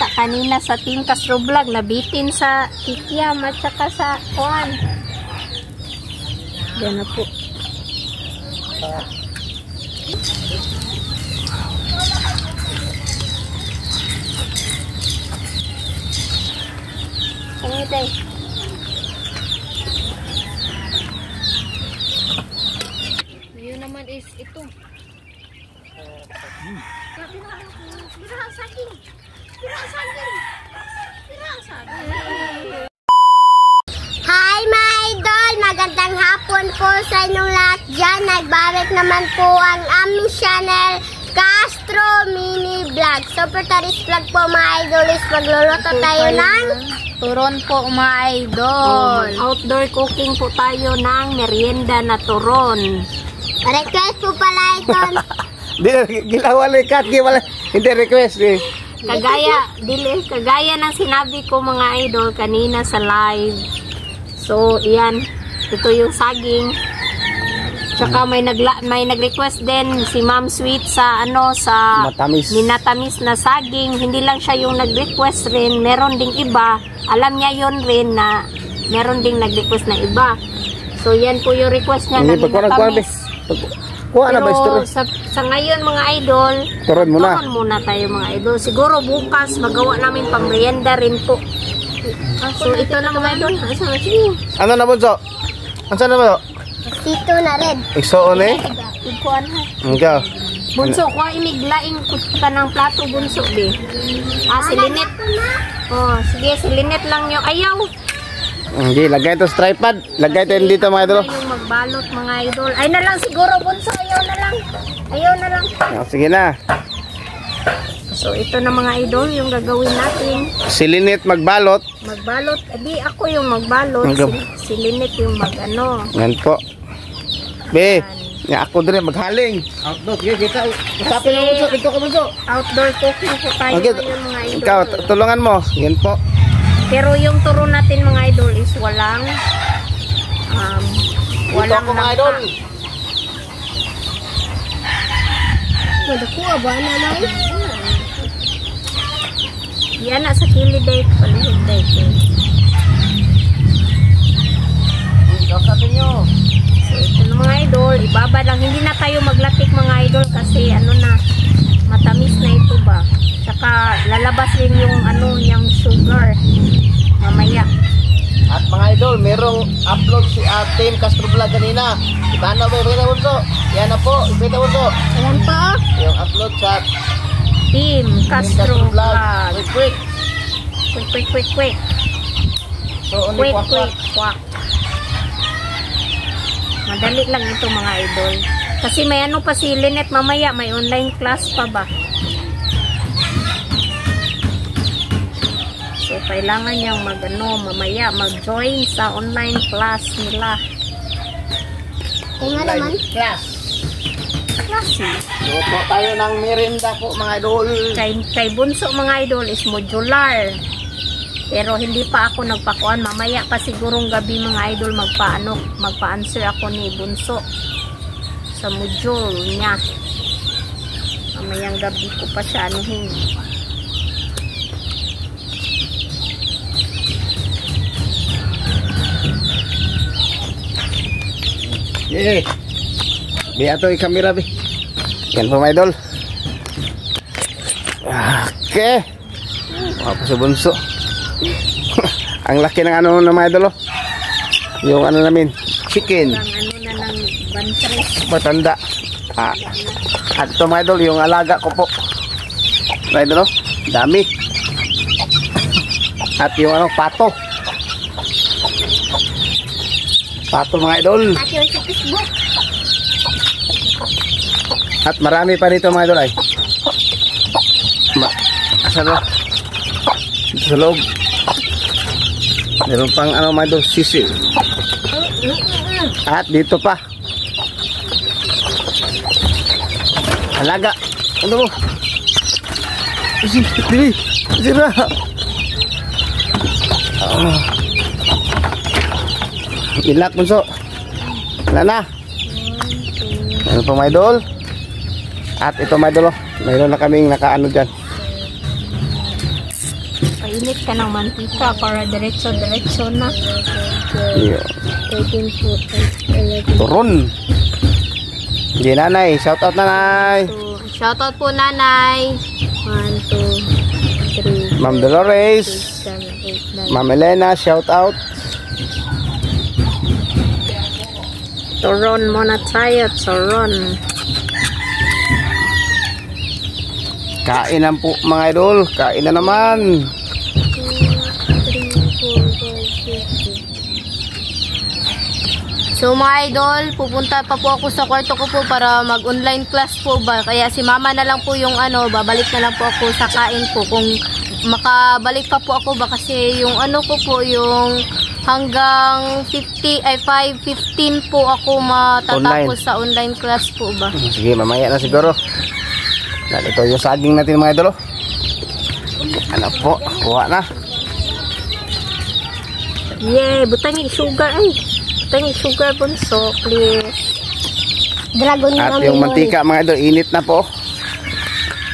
nakita kanina sa Team Castro Vlog, nabitin sa kikiam at saka sa kuan. Diyan na po. Pangitay. Yun naman is ito. Birang saging. Hi mga idol! Magandang hapon po sa inyong lahat dyan. Nagbalik naman po ang aming channel Castro Mini Vlog. So for today's vlog po mga idol is magluluto tayo ng turon po mga idol. Outdoor cooking po tayo ng merienda na turon. Request po pala ito. Gilawalay kat, hindi request eh. Kagaya ng sinabi ko mga idol kanina sa live. So, yan. Ito yung saging. Tsaka may nag-request din si Ma'am Sweet sa matamis. Minatamis na saging. Hindi lang siya yung nag-request rin. Meron ding iba. Alam niya yon rin na meron ding nag-request na iba. So, yan po yung request niya na minatamis. Pero sa ngayon mga idol, turon muna tayo mga idol. Siguro bukas magawa namin pang merienda rin po. So ito na mga idol. Ano na bunso? Ano na ba? Sito na red. Isoon eh? Ikuan ha. Ikaw. Bunso ko imiglaing ka ng plato bunso be. Si Linet. Oh, sige si Linet lang yung ayaw. Hindi, lagay ito sa tripod. Lagay ito dito mga idol. Yung magbalot mga idol. Ay na lang siguro bunso. Ayaw na lang. Sige na. So ito na mga idol yung gagawin natin. Si Linet magbalot. Di ako yung magbalot. Si Linet yung mag-ano. Yan po. Be, ako din maghaling. Outdoor. Kita. Usapin na bunso. Dito ka bunso. Outdoor cooking po tayo ngayon mga idol. Ikaw, tulungan mo. Yan po. Pero yung turo natin mga idol is walang mga idol. Madakuha ba naman? Yan na sa kilid day. Palihid day. Sabi nyo. So ito na mga idol. Ibaba lang. Hindi na tayo maglatik mga idol kasi matamis na ito ba. Saka lalabas rin yung sugar mamaya. At mga idol, merong upload si Team Castro Vlog kanina. Paano ba ibigay bunso? Yan na po, ibigay bunso. Ayan po. Yung upload sa Team Castro Vlog. Quick. So only Quick. Madali lang ito mga idol. Kasi may pa si Linet mamaya, may online class pa ba? So, kailangan niyang mamaya mag-join sa online class nila. online class. Luto tayo ng merienda po mga idol. Kay Bunso mga idol is modular. Pero hindi pa ako nagpakuan. Mamaya pa sigurong gabi mga idol magpa-answer ako ni Bunso sa module niya. Mamayang gabi ko pa siya anuhin. Yeah. Bi ato i-camera bi. Yan po mga idol. Okay. Ako sa Bunso. Ang laki ng na mga idol. Yung namin, chicken. Ang na ng bantres. Matanda. At ito mga idol, yung alaga ko po. Mga idol, dami. At yung pato. Pato mga idol. At marami pa dito mga idol ay. Asan na? Sa loob. Meron pang mga idol, sisil. At dito pa. Alaga. Ano mo? Dili. Sira. Ilak Bunso. Wala na. Ano pa mga idol? At ito mga idol, mayroon na kaming nakaano dyan. Mainit ka ng mantika para diretso-diretso na. Yun. 13, 14, 11. Turon. Hindi, nanay. Shout out, nanay. So, shoutout po nanay. 1, 2, 3, Ma'am Dolores. 7, 8, 9. Ma'am Elena, shout out. Turon muna tayo, turon. Kainan po mga idol. Kain na naman. 3, 4, 5, 6. So mga idol, pupunta pa po ako sa kwarto ko po para mag-online class po ba. Kaya si mama na lang po yung babalik na lang po ako sa kain po. Kung makabalik pa po ako ba kasi yung ko po yung hanggang 5:15 po ako matatapos sa online class po ba. Sige, mamaya na siguro. Dahil ito yung saging natin mga idol. Ano po, kuha na. Yeah, butangin sugar ay. Butangin sugar bunso, please. Dragon At namin yung mantika mga idol, init na po.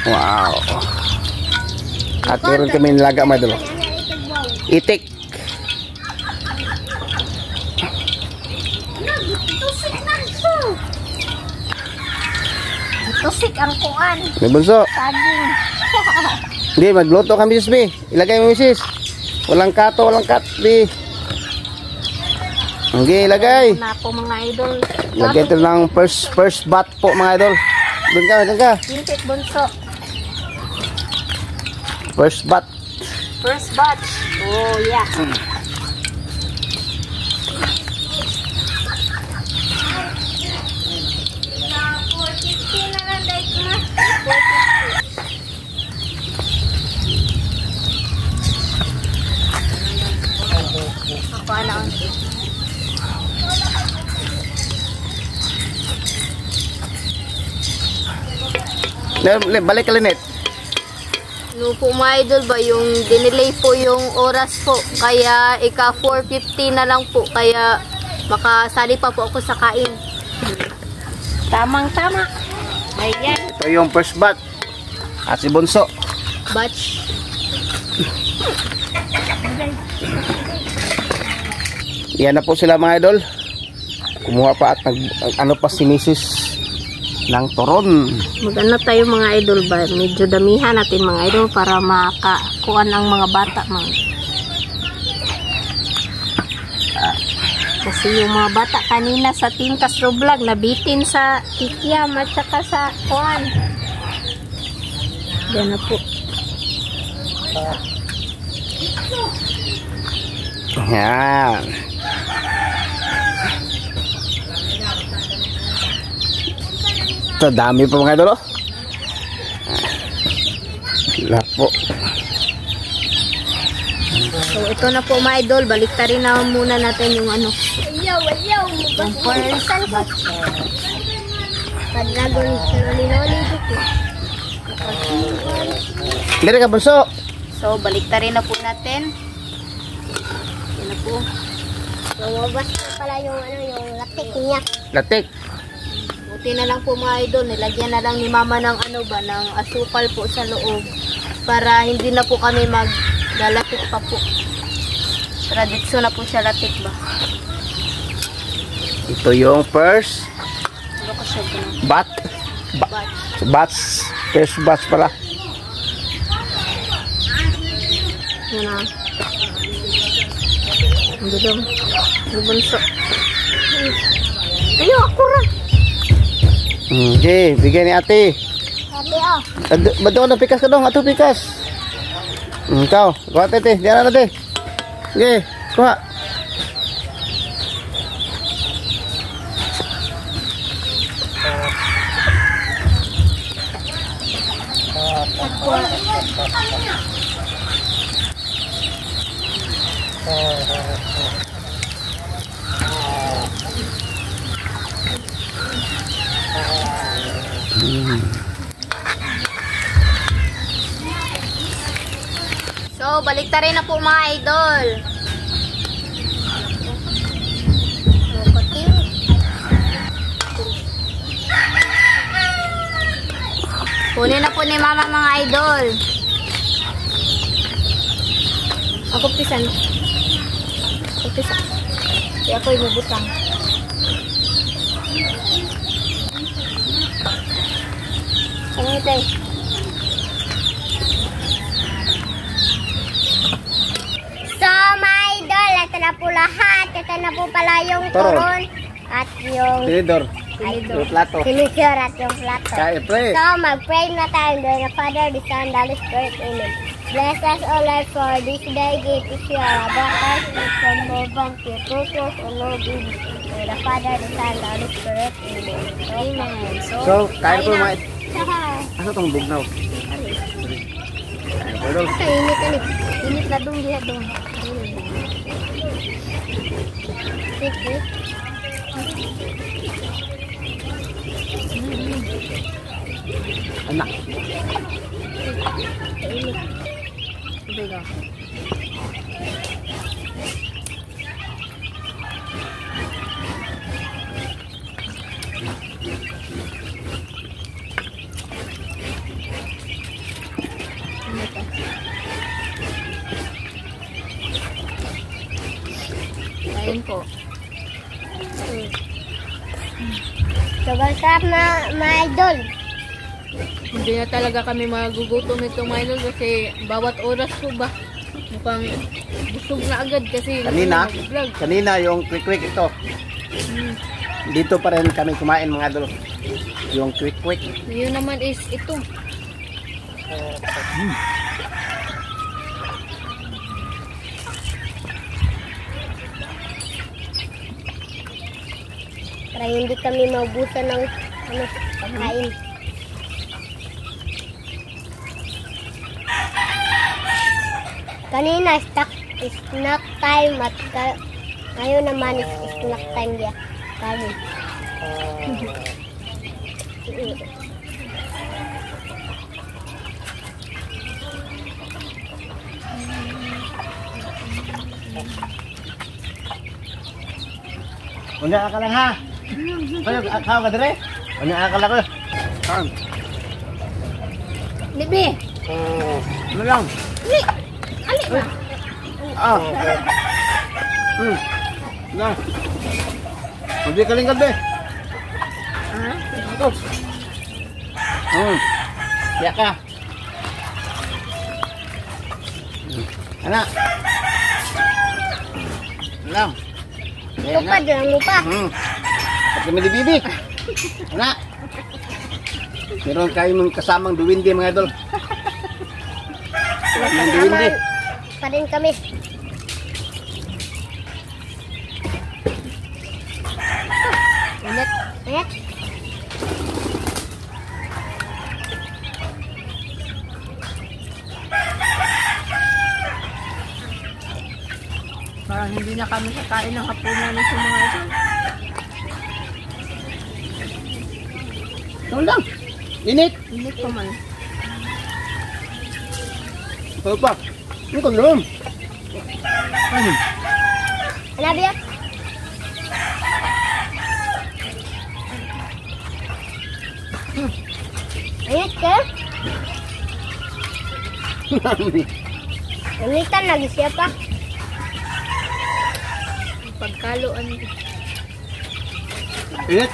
Wow. At meron kami nilaga mga idol. Itik. Tusik ang kuan. May bunso. Saging. Hindi, magluto kami, Mrs. B. Ilagay mo, Mrs. Walang kato, walang kat, B. Okay, ilagay. Na po mga idol. Lagay ito ng first bat po mga idol. Doon ka, doon ka. Pintit bunso. First bat. First batch. Oh, yeah. Ako ano. Balik ka, Linet. No po mga idol ba, yung dinelay po yung oras po. Kaya ika 4:50 na lang po. Kaya makasali pa po ako sa kain. Tamang tama. Ayan. Ito yung first bat. At si Bunso. Batch. Yan na po sila mga idol. Kumuha pa at ano pa si Mrs. ng turon. Maganda tayo mga idol ba? Medyo damihan natin mga idol para makakuan ang mga bata mga. Kasi yung mga bata kanina sa Team Castro Vlog nabitin sa kikiam at saka sa kuan. Yan na po. Yan. Ito, dami pa mga idol. Wala po. So ito na po mga idol, baliktarin na muna natin yung ano. Ayaw. Yung first batch. Dragon loli dito. Dere ka, Bunso. So baliktarin na po natin. Yan na po. Lumabas na pala yung yung latik niya. Latik. Buti na lang po mga idol, nilagyan na lang ni mama ng ng asukal po sa loob para hindi na po kami maglalatik pa po. Tradisyon na po siya latik ba. Ito yung first Ano ko siya ba? bat. Bats. First batch pala. Yan na. Ang dudong. Ang bunso. Ayaw, ako ra. Okay, bigay ni ate. Sabi Ba't ako na pikas ka dong? Ato pikas. Ikaw, kuha tete. Diyan na tete. Okay, kuha. So, baliktarin na po mga idol. Kunin na po ni mama mga idol. Ako pisan. Kaya ako ibubutang. Ano ito eh? So, my idol, ito na po lahat. Ito na po pala yung turon at yung Tinidor. Yung plato. sinisir at yung plato. Kaya pray. So, mag-pray na tayo. In the Father, the Son, the Holy Spirit. Amen. Bless us, O Lord, for this day. Give us your abundance from heaven to protect and Lord, in the Father, the Son, the Holy Spirit. Amen. Amen. So, kaya po mga... Haha. Asa itong bugnaw? Kaya po idol. Init. Init na dong diha dong. Sige. Anak. Tubig ah. Kain po. Sobrang sarap na mga idol. Hindi na talaga kami magugutom nito mga idol kasi bawat oras po ba mukhang busog na agad kasi Kanina yung quick ito. Dito pa rin kami kumain mga idol. Yung quick. Yun naman is ito. Para hindi kami maubusan ng pagkain. Kanina snack time at ngayon naman is snack time dia. Kami. Unya ka lang ha. Kaya akaw ka dire. Unya ka lang ko. Kan. Libi. Ano lang? Ali ba? Ah. Na. Hindi ka lingkad be. Ha? Ito. Ya ka. Anak. Lang. Tupad lang mo pa. At kami di bibi. Anak. Meron kayo mong kasamang duwindi mga idol. Yung duwindi. Pa rin kami. Init. Parang hindi na kami kakain ng hapunan nito mga ito. Ito lang. Init. Init pa man. Ito pa. Ano ka naman? Ano biya? Init ka? Initan lagi siapa? Pagkaluan. Init.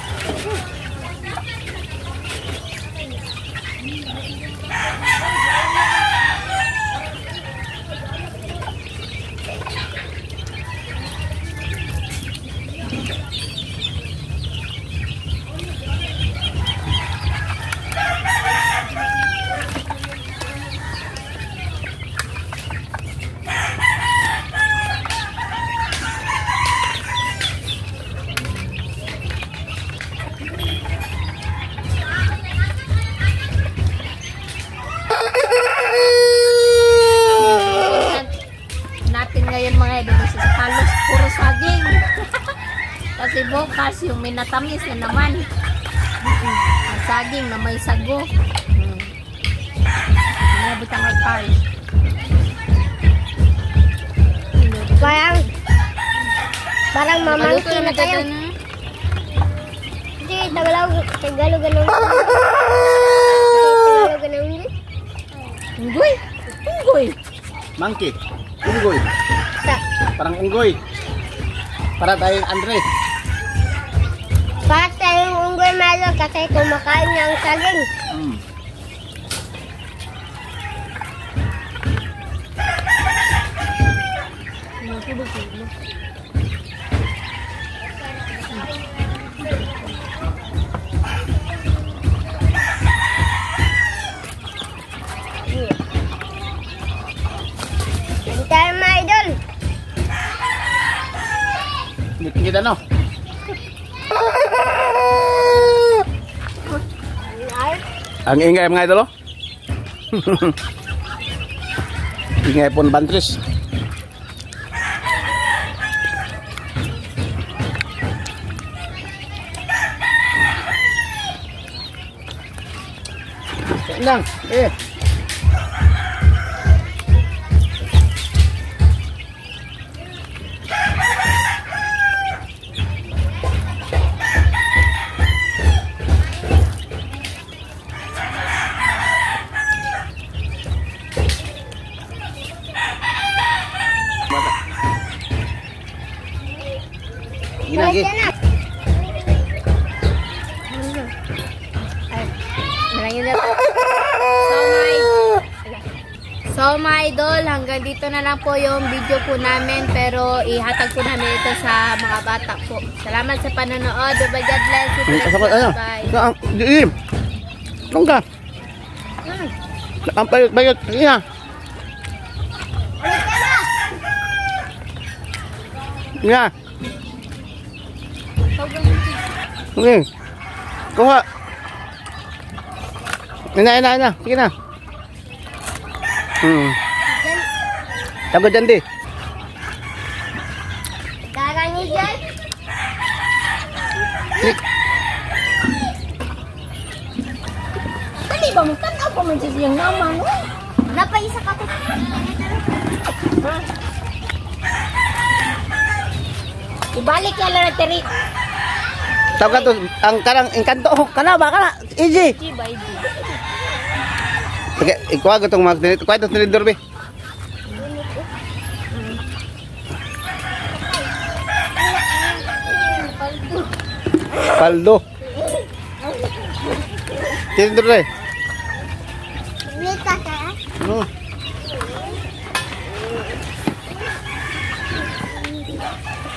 Natin ngayon mga idol is halos puro saging. Kasi bukas yung minatamis na naman. Ang saging na may sago. Nabot ang agpal. Parang mamangkin na tayo. Hindi, Tagalog ganun. Tagalog ganun. Unggoy! Unggoy! Monkey. Unggoy. Sa, Parang unggoy. Para tayong Andre. para tayong unggoy mga idol kasi kumakain ng saging. Mm. Hindi tayo mga idol. Kita no? Ang ingay mga idol, oh. Ingay pun bantris. Lang, eh. Ginagi. So my idol, hanggang dito na lang po yung video po namin, pero ihatag po namin ito sa mga bata po. Salamat sa panonood. Bye, God bless you. Bye. Diim. Tungka. Ang bayot niya. Ya. Okay. Kuha. Ina. Sige na. Tago dyan di. Darang ni dyan. Kali ba mo tanaw pa man siya yung naman, no? Napaisa ka po. Ibalik ka lang na teri. Tago ka to. Ang karang engkanto. Kana ba? Kana. Easy. Okay, ikuha ko itong mga kuha itong tinidor, be. Paldo. Tinidor, be. Wita ka.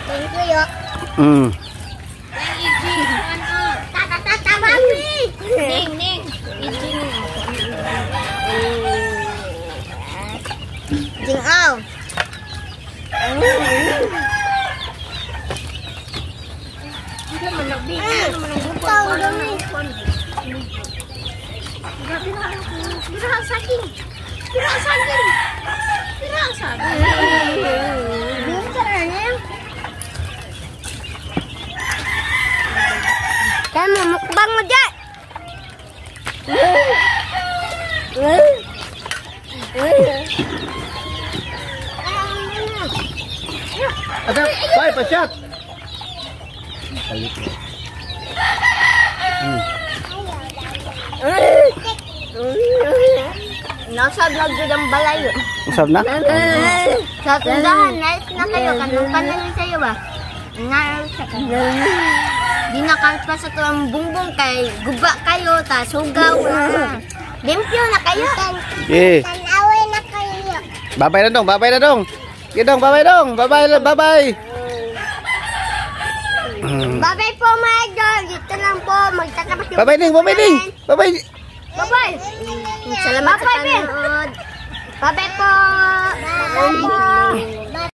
Thank you, yo. Tata, mami. Ning. Jingaw. Kamu mukbang mo dyan. Ada, bye, pasyat. Nasa vlog dyan ang balay. Usap na? Sa tindahan, nice na kayo. Kanong panalin sa'yo ba? Di nakant pa sa tuwang bungbong kay guba kayo, ta sugaw na. Limpyo na kayo. Eh. Tanaway na kayo. Babay na dong. Kidong, babay dong. Bye. Bye-bye po mga idol. Dito lang po. Magtatapos yung... Babay ding. Bye-bye. Salamat sa panonood. Bye-bye po. Bye-bye po.